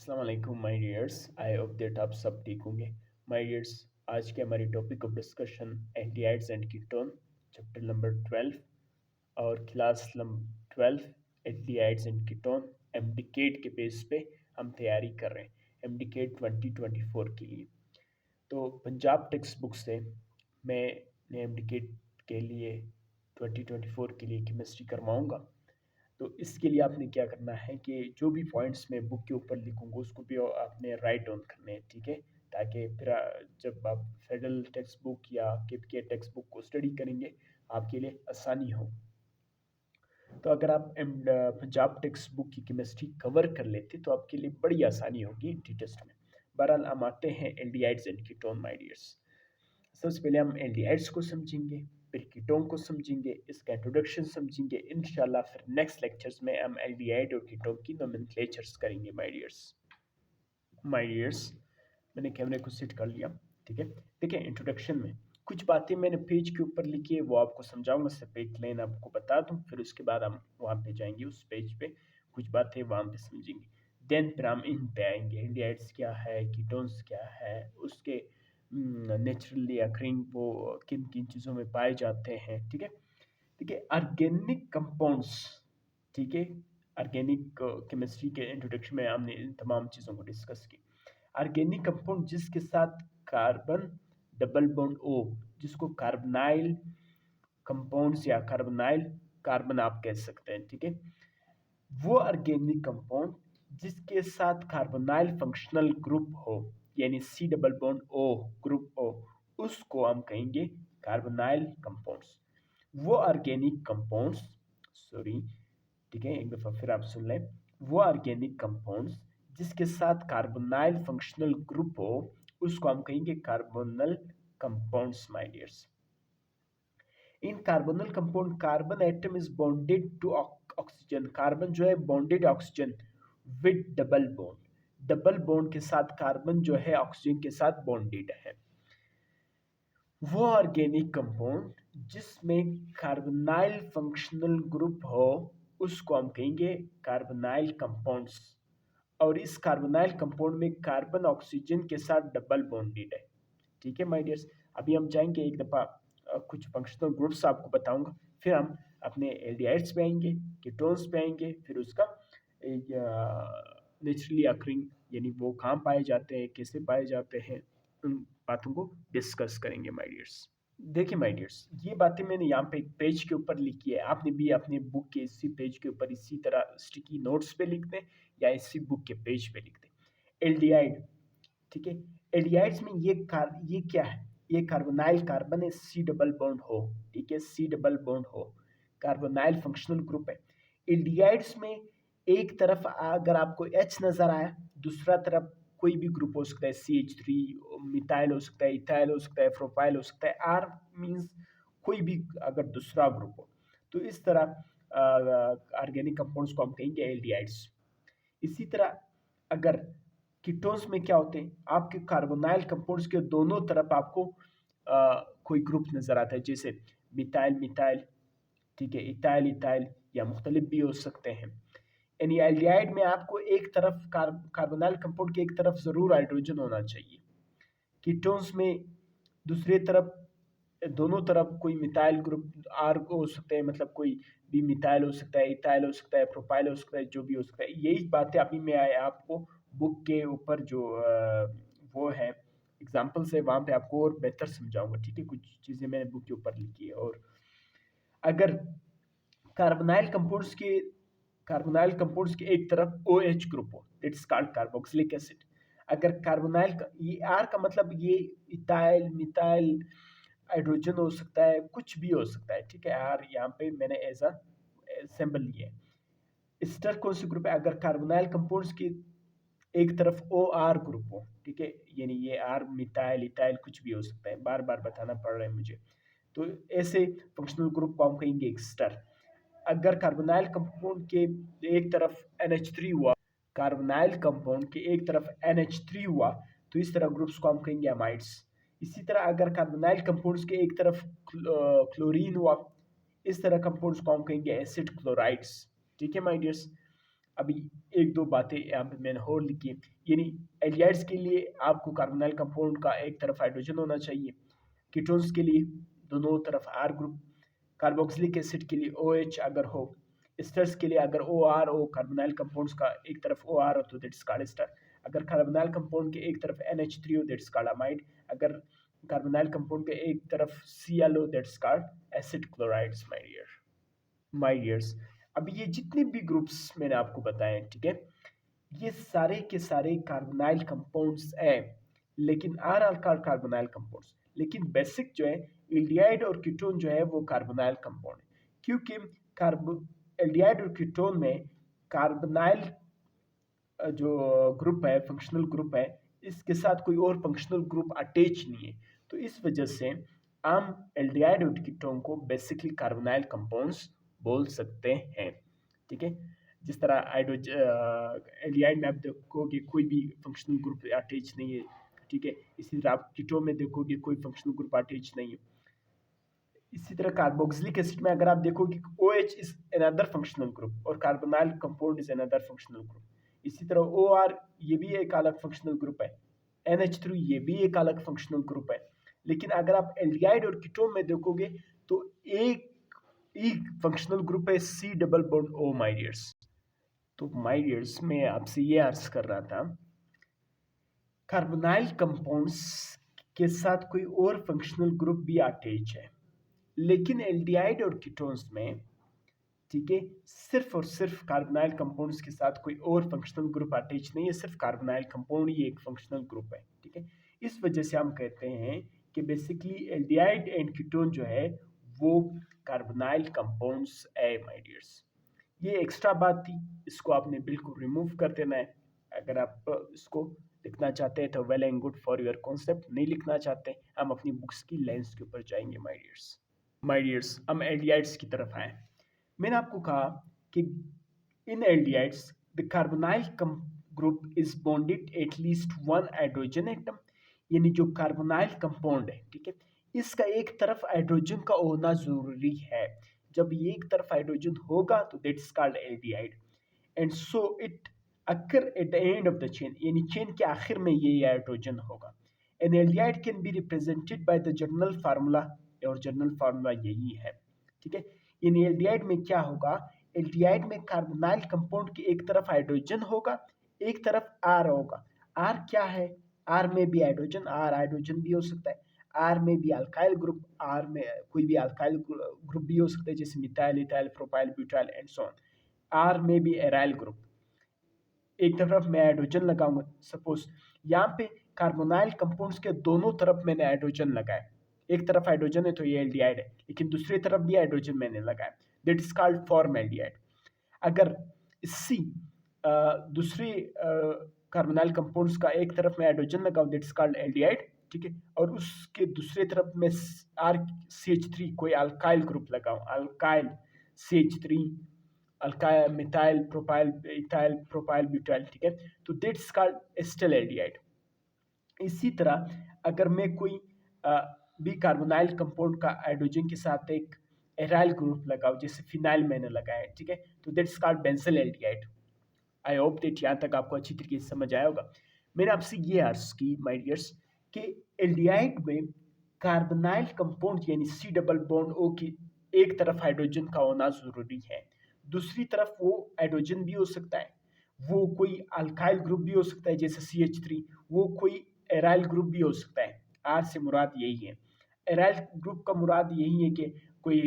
अस्सलाम वालेकुम my dears. I hope that आप सब ठीक होंगे। माय डियर्स, आज के हमारी topic of discussion aldehydes and ketone, chapter number 12 और class number 12 aldehydes and ketone MDCAT के बेस पे हम तैयारी कर रहे हैं एमडीकेट 2024 के लिए। तो पंजाब टेक्स्ट बुक से मैं एमडीकेट के लिए 2024 के लिए केमिस्ट्री करवाऊँगा। तो इसके लिए आपने क्या करना है कि जो भी पॉइंट्स मैं बुक के ऊपर लिखूंगा उसको भी आपने राइट डाउन करने हैं, ठीक है। ताकि फिर जब आप फेडरल टेक्स्ट बुक या किप के टेक्स्ट बुक को स्टडी करेंगे आपके लिए आसानी हो। तो अगर आप पंजाब टेक्स्ट बुक की केमिस्ट्री कवर कर लेते तो आपके लिए बड़ी आसानी होगी टी टेस्ट में। बहरहाल हम आते हैं aldehydes and ketone my dears. सबसे पहले हम एल्डिहाइड्स को समझेंगे, फिर कीटोन को समझेंगे, इसका इंट्रोडक्शन समझेंगे इंशाल्लाह। फिर नेक्स्ट लेक्चर्स में हम एल्डिहाइड और कीटोन की नोमेनक्लेचर्स करेंगे माय डियर्स। मैंने कैमरे को सेट कर लिया, ठीक है। देखिए इंट्रोडक्शन में कुछ बातें मैंने पेज के ऊपर लिखी है, वो आपको समझाऊंगा। सिर्फ एक लाइन आपको बता दूं, फिर उसके बाद हम वहाँ पे जाएंगे, उस पेज पे कुछ बातें वहाँ पे समझेंगे। देन फिर हम इन पे आएंगे, एल्डिहाइड्स क्या है, कीटोन्स क्या है, उसके नेचुरली अकरिंग वो किन किन चीज़ों में पाए जाते हैं, ठीक है। देखिए ऑर्गेनिक कंपाउंड्स, ठीक है। ऑर्गेनिक केमिस्ट्री के इंट्रोडक्शन में हमने इन तमाम चीज़ों को डिस्कस की। ऑर्गेनिक कंपाउंड जिसके साथ कार्बन डबल बॉन्ड ओ, जिसको कार्बनाइल कंपाउंड्स या कार्बनाइल कार्बन आप कह सकते हैं, ठीक है। वो ऑर्गेनिक कंपाउंड जिसके साथ कार्बोनाइल फंक्शनल ग्रुप हो, यानी C double bond O group हो, उसको हम कहेंगे कार्बोनाइल कंपाउंड्स। वो ऑर्गेनिक कंपाउंड्स, सॉरी, ठीक है, एक दफ़ा फिर आप सुन लें। वो ऑर्गेनिक कंपाउंड्स जिसके साथ कार्बोनाइल फंक्शनल ग्रुप हो उसको हम कहेंगे carbonyl compounds my dears. In carbonyl compound carbon atom is bonded to oxygen, carbon जो है bonded oxygen with double bond, double bond के साथ कार्बन जो है ऑक्सीजन के साथ बॉन्डेड है। वो ऑर्गेनिक कंपाउंड जिसमें कार्बोनाइल फंक्शनल ग्रुप हो उसको हम कहेंगे कार्बोनाइल कंपाउंड्स। और इस कार्बोनाइल कंपाउंड में कार्बन ऑक्सीजन के साथ डबल बॉन्डेड है, ठीक है माय डियर्स। अभी हम जाएंगे एक दफ़ा कुछ फंक्शनल ग्रुप्स आपको बताऊंगा, फिर हम अपने एल्डिहाइड्स पे आएंगे, कीटोन्स पे आएंगे, फिर उसका नेचुरली अकरिंग यानी वो कहाँ पाए जाते हैं, कैसे पाए जाते हैं, उन बातों को डिस्कस करेंगे माय डियर्स। देखिए माय डियर्स, ये बातें मैंने यहाँ पे एक पेज के ऊपर लिखी है, आपने भी अपने बुक के इसी पेज के ऊपर इसी तरह स्टिकी नोट्स पे लिख दें या इसी बुक के पेज पे लिख दें। एल्डिहाइड, ठीक है। एल्डिहाइड्स में ये क्या है, ये कार्बोनाइल कार्बन है, सी डबल बॉन्ड हो, ठीक है, सी डबल बॉन्ड हो, कार्बोनाइल फंक्शनल ग्रुप है। एल्डिहाइड्स में एक तरफ अगर आपको एच नजर आया, दूसरा तरफ कोई भी ग्रुप हो सकता है, CH3, मिथाइल हो सकता है, इथाइल हो सकता है, प्रोपाइल हो सकता है, आर मीन्स कोई भी अगर दूसरा ग्रुप हो, तो इस तरह ऑर्गेनिक कंपाउंड्स को हम कहेंगे एल्डिहाइड्स। इसी तरह अगर कीटोन्स में क्या होते हैं, आपके कार्बोनाइल कंपाउंड्स के दोनों तरफ आपको कोई ग्रुप नजर आता है, जैसे मिथाइल मिथाइल, ठीक है, इथाइल इथाइल, या मुख्तलिफ भी हो सकते हैं। यानी एल्डिहाइड में आपको एक तरफ कार्बोनाइल कंपाउंड के एक तरफ जरूर हाइड्रोजन होना चाहिए। कीटोन्स में दूसरी तरफ दोनों तरफ कोई मिथाइल ग्रुप आर हो सकते हैं, मतलब कोई भी मिथाइल हो सकता है, इथाइल हो सकता है, प्रोपाइल हो सकता है, जो भी हो सकता है। यही बातें अभी मैं आपको बुक के ऊपर जो वो है एग्जाम्पल्स है वहाँ पे आपको और बेहतर समझाऊंगा, ठीक है। कुछ चीज़ें मैंने बुक के ऊपर लिखी है। और अगर कार्बोनाइल कंपाउंड्स के एक तरफ ओ एच ग्रुप हो, इट्स कॉल्ड कार्बोक्सिलिक एसिड। अगर कार्बोनाइल का ये आर का मतलब ये इथाइल मिथाइल हाइड्रोजन हो सकता है, कुछ भी हो सकता है, ठीक है। आर यहाँ पे मैंने एज अ सिंबल लिया है। स्टर कौन सी ग्रुप है, अगर कार्बोनाइल कंपाउंड्स की एक तरफ ओ आर ग्रुप हो, ठीक है, यानी ये आर मिथाइल इथाइल कुछ भी हो सकता है, बार बार बताना पड़ रहा है मुझे। तो ऐसे फंक्शनल ग्रुप को हम कहेंगे एक्स्टर। अगर कार्बोनाइल कंपाउंड के एक तरफ NH3 हुआ, कार्बोनाइल कंपाउंड के एक तरफ NH3 हुआ, तो इस तरह ग्रुप्स को हम कहेंगे अमाइड्स। इसी तरह अगर कार्बोनाइल कंपाउंड्स के एक तरफ क्लोरीन हुआ, इस तरह कंपाउंड्स को हम कहेंगे एसिड क्लोराइड्स, ठीक है माय डियर्स। अभी एक दो बातें यहाँ पे मैंने और लिखी है, यानी एल्डिहाइड्स के लिए आपको कार्बोनाइल कंपाउंड का एक तरफ हाइड्रोजन होना चाहिए, कीटोन्स के लिए दोनों तरफ आर ग्रुप, कार्बोक्सिलिक एसिड के लिए OH अगर हो, एस्टर्स के लिए अगर OR हो, कार्बोनाइल कंपाउंड्स का एक तरफ OR हो तो दैट्स कॉल्ड एस्टर, अगर कार्बोनाइल कंपाउंड के एक तरफ NH3 हो दैट्स कॉल्ड अमाइड, अगर कार्बोनाइल कंपाउंड के एक तरफ Cl हो that's called acid chlorides my dears. अब ये जितने भी ग्रुप्स मैंने आपको बताए, ठीक है, ये सारे के सारे कार्बोनाइल कंपाउंड्स हैं, लेकिन आर अल्काइल कार्बोनाइल कंपाउंड्स, लेकिन बेसिक जो है एल्डिहाइड और कीटोन जो है वो कार्बोनाइल कंपाउंड है, क्योंकि कार्बो एल्डिहाइड और कीटोन में कार्बोनाइल जो ग्रुप है, फंक्शनल ग्रुप है, इसके साथ कोई और फंक्शनल ग्रुप अटैच नहीं है, तो इस वजह से हम एल्डिहाइड और कीटोन को बेसिकली कार्बोनाइल कंपाउंड्स बोल सकते हैं, ठीक है। जिस तरह एल्डिहाइड में आप देखोगे कोई भी फंक्शनल ग्रुप अटैच नहीं है, ठीक है, इसी तरह आप कीटोन में देखोगे कोई फंक्शनल ग्रुप अटैच नहीं है। इसी तरह कार्बोक्सिलिक एसिड में अगर आप देखोगे OH is another functional group और carbonyl compound is another functional group. इसी तरह OR ये भी एक अलग फंक्शनल ग्रुप है, NH3 ये भी एक अलग फंक्शनल ग्रुप है, लेकिन अगर आप एल्डिहाइड और कीटोन में देखोगे तो एक फंक्शनल ग्रुप है C double bond O my dears. तो माय डियर्स मैं आपसे ये अर्ज कर रहा था, कार्बोनाइल कंपाउंड्स के साथ कोई और फंक्शनल ग्रुप भी अटैच है, लेकिन एल्डिहाइड और कीटोन्स में, ठीक है, सिर्फ और सिर्फ कार्बोनाइल कंपाउंड्स के साथ कोई और फंक्शनल ग्रुप अटैच नहीं है, सिर्फ कार्बोनाइल कंपाउंड ही एक फंक्शनल ग्रुप है, ठीक है। इस वजह से हम कहते हैं कि बेसिकली एल्डिहाइड एंड कीटोन जो है वो कार्बोनाइल कंपाउंड्स है माय डियर्स। ये एक्स्ट्रा बात थी, इसको आपने बिल्कुल रिमूव कर देना है। अगर आप इसको लिखना चाहते हैं तो well and good for your concept, नहीं लिखना चाहते हम अपनी बुक्स की लाइंस के ऊपर जाएंगे माय डियर्स। हम एल्डिहाइड्स की तरफ आए। मैंने आपको कहा कि in aldehydes the carbonyl group is bonded at least one hydrogen atom, यानी जो कार्बोनाइल कंपाउंड है, ठीक है, इसका एक तरफ हाइड्रोजन का होना जरूरी है। जब ये एक तरफ हाइड्रोजन होगा तो that's called aldehyde, and so it occur at the end of the chain, यानी चेन के आखिर में ये हाइड्रोजन होगा। N aldehyde can be represented by the general formula, और जनरल फार्मूला यही है, ठीक है। इन एल्डिहाइड में क्या होगा, एल्डिहाइड में कार्बोनाइल कंपाउंड की एक तरफ हाइड्रोजन होगा, एक तरफ आर होगा। आर क्या है, आर में भी हाइड्रोजन, आर हाइड्रोजन भी हो सकता है, आर में भी अल्काइल ग्रुप, आर में कोई भी अल्काइल ग्रुप भी हो सकता है, जैसे methyl, ethyl, propyl, butyl and so on. R में भी एराइल ग्रुप, एक तरफ मैं हाइड्रोजन लगाऊंगा, सपोज यहाँ पे कार्बोनाइल कंपाउंड्स के दोनों तरफ मैंने हाइड्रोजन लगाया, एक तरफ हाइड्रोजन है तो ये एल्डिहाइड है, लेकिन दूसरी तरफ भी हाइड्रोजन मैंने लगाया, दैट इज कॉल्ड फॉर्मल्डिहाइड। अगर इसी दूसरी कार्बोनाइल कंपाउंड्स का एक तरफ मैं हाइड्रोजन लगाऊं, दैट इज कॉल्ड एल्डिहाइड, ठीक है, और उसके दूसरी तरफ में RCH3 कोई अल्काइल ग्रुप लगाऊं, alkyl CH3, alkyl, methyl, propyl, ethyl, propyl, butyl, ठीक है, तो दैट्स कॉल्ड एस्टर एल्डिहाइड। इसी तरह अगर मैं कोई भी कार्बोनाइल कंपाउंड का हाइड्रोजन के साथ एक एराइल ग्रुप लगाओ, जैसे फिनाइल मैंने लगाया, ठीक है, तो that's called benzyl aldehyde. I hope that यहाँ तक आपको अच्छी तरीके से समझ आया होगा। मैंने आपसे ये अर्ज की माय डियर्स कि एल्डिहाइड में कार्बोनाइल कंपाउंड यानी C डबल बॉन्ड O की एक तरफ हाइड्रोजन का होना जरूरी है, दूसरी तरफ वो हाइड्रोजन भी हो सकता है, वो कोई अल्काइल ग्रुप भी हो सकता है जैसे CH3, वो कोई एराइल ग्रुप भी हो सकता है। आर से मुराद यही है, एराइल ग्रुप का मुराद यही है कि कोई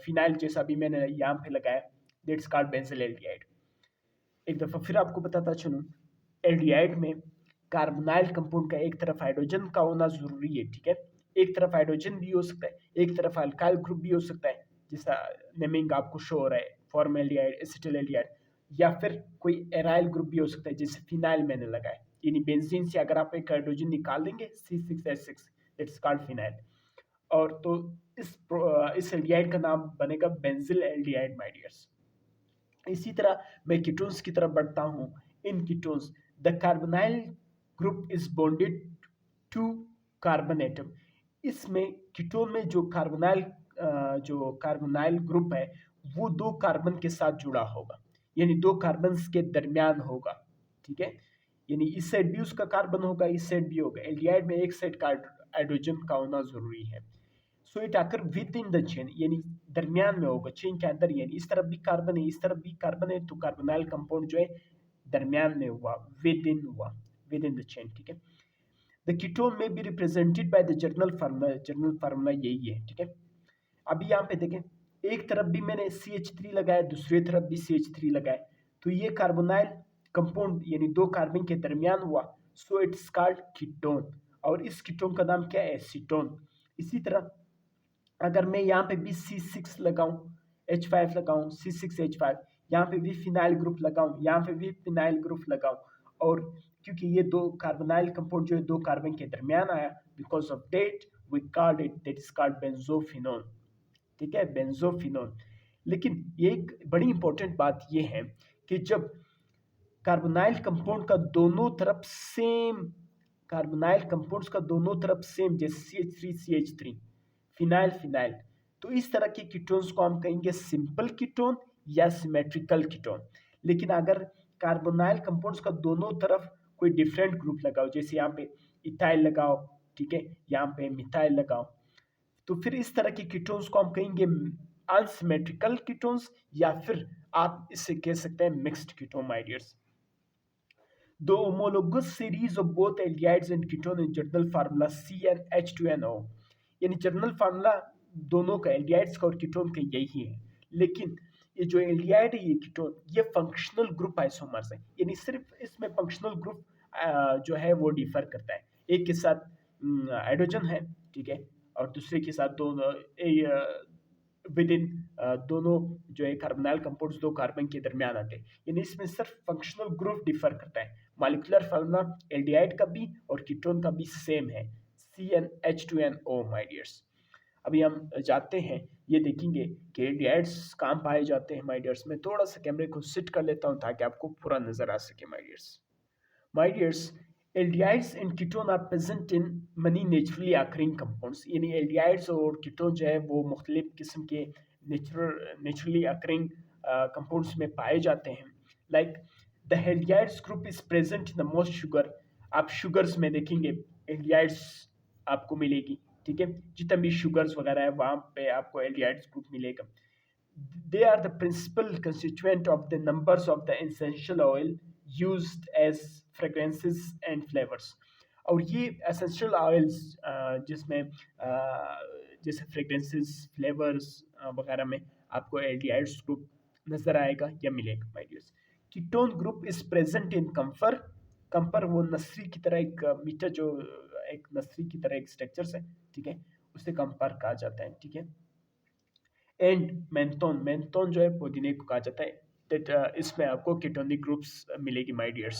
फिनाइल जैसा भी मैंने यहाँ पे लगाया, दैट्स कॉल्ड बेंजल एल्डिहाइड। एक दफ़ा फिर आपको बताता चलूँ, एल्डिहाइड में कार्बोनाइल कंपाउंड का एक तरफ हाइड्रोजन का होना जरूरी है, ठीक है, एक तरफ हाइड्रोजन भी हो सकता है, एक तरफ अल्काइल ग्रुप भी हो सकता है, जैसा नेमिंग आपको शो हो रहा है, फॉर्मल्डिहाइड, एसिटिल एल्डिहाइड, या फिर कोई एराइल ग्रुप भी हो सकता है, जैसे फिनाइल मैंने लगाया, यानी बेंजीन से अगर आप एक हाइड्रोजन निकाल देंगे C6H6, इट्स कॉल्ड फिनाइल, और तो इस एल्डिहाइड का नाम बनेगा बेंजिल एल्डिहाइड माय डियर्स। इसी तरह मैं कीटोन्स की तरफ बढ़ता हूँ। In ketones the carbonyl group is bonded to carbon atom, इसमें कीटोन में जो कार्बोनाइल ग्रुप है वो दो कार्बन के साथ जुड़ा होगा, यानी दो कार्बन के दरमियान होगा, ठीक है। यानी इस साइड भी उसका कार्बन होगा, इस साइड भी होगा। एल्डिहाइड में एक साइड का हाइड्रोजन का होना जरूरी है। सो इट आकर विद इन द चेन, यानी दरमियान में होगा, चेन के अंदर, यानी इस तरफ भी कार्बन है, इस तरफ भी कार्बन है, तो कार्बोनाइल कंपाउंड जो है दरमियान में हुआ, विद इन द चेन, ठीक है। द कीटोन में be represented by the journal formula यही है, ठीक है। अभी यहाँ पे देखें, एक तरफ भी मैंने CH3 लगाया, दूसरी तरफ भी CH3 लगाया, तो ये कार्बोनाइल कंपाउंड यानी दो कार्बन के दरमियान हुआ, सो इट्स कॉल्ड कीटोन। और इस कीटोन का नाम क्या है? एसीटोन। इसी तरह अगर मैं यहाँ पे भी C6 लगाऊं, H5 लगाऊं, C6H5, यहाँ पे भी फिनाइल ग्रुप लगाऊं, यहाँ पे भी फिनाइल ग्रुप लगाऊं, और क्योंकि ये दो कार्बोनाइल कंपाउंड जो है दो कार्बन के दरमियान आया, because of that we called it, that is called benzophenone, ठीक है, बेंजोफिनोन। लेकिन एक बड़ी इंपॉर्टेंट बात ये है कि जब कार्बोनाइल कंपाउंड का दोनों तरफ सेम, कार्बोनाइल कंपाउंड्स का दोनों तरफ सेम, जैसे CH3 फिनाइल फिनाइल, तो इस तरह के कीटोन्स को हम कहेंगे सिंपल कीटोन या सिमेट्रिकल कीटोन। लेकिन अगर कार्बोनाइल कंपाउंड्स का दोनों तरफ कोई डिफरेंट ग्रुप लगाओ, जैसे यहाँ पे इथाइल लगाओ, ठीक है, यहाँ पे मिथाइल लगाओ, तो फिर इस तरह के कीटोन्स को हम कहेंगे अनसिमेट्रिकल कीटोन्स, या फिर आप इसे कह सकते हैं mixed ketone, my dears. The homologous series of both aldehydes and ketone in general formula CnH2NO, यानी जनरल फार्मूला दोनों का, एल्डिहाइड्स का और कीटोन का यही है। लेकिन ये जो एल्डिहाइड है, ये कीटोन, ये फंक्शनल ग्रुप आइसोमर्स है, यानी सिर्फ इसमें फंक्शनल ग्रुप जो है वो डिफर करता है। एक के साथ हाइड्रोजन है, ठीक है, और दूसरे के साथ दोनों विद इन दोनों जो है कार्बोनाइल कंपाउंड्स दो कार्बन के दरमियान आते हैं, यानी इसमें सिर्फ फंक्शनल ग्रुप डिफर करता है। मॉलिक्यूलर फार्मूला एल्डिहाइड का भी और कीटोन का भी सेम है, CnH2NO, माय डियर्स। अभी हम जाते हैं, ये देखेंगे कि एल्डिहाइड्स कहाँ पाए जाते हैं, माय डियर्स। मैं थोड़ा सा कैमरे को सिट कर लेता हूँ ताकि आपको पूरा नजर आ सके, my dears. My dears, aldehydes and ketone are present in many naturally occurring compounds, यानी aldehydes और ketone जो है वो मुख्तलिफ किस्म के नेचुरली अकरिंग कंपाउंड्स में पाए जाते हैं। Like the aldehydes group is present in the most sugar, आप शुगर्स में देखेंगे aldehydes आपको मिलेगी, ठीक है, जितने भी शुगर्स वगैरह है वहाँ पे आपको aldehydes ग्रुप मिलेगा। They are the principal constituent of the numbers of the essential oil used as fragrances and flavors। और ये एसेंशियल ऑयल्स जिसमें जैसे फ्रेग्रेंसेस, फ्लेवर्स वगैरह में आपको एल्डिहाइड्स ग्रुप नजर आएगा या मिलेगा, my dears. Ketone group is present in camphor, camphor वो नसरी की तरह एक मीठा जो एक नसरी की तरह एक स्ट्रक्चर है, ठीक है, उसे कंफर कहा जाता है, ठीक है। एंड मेंथोन, मेंथोन जो है पुदीने को कहा जाता है, दैट इसमें आपको कीटोनिक ग्रुप्स मिलेगी, माय डियर्स।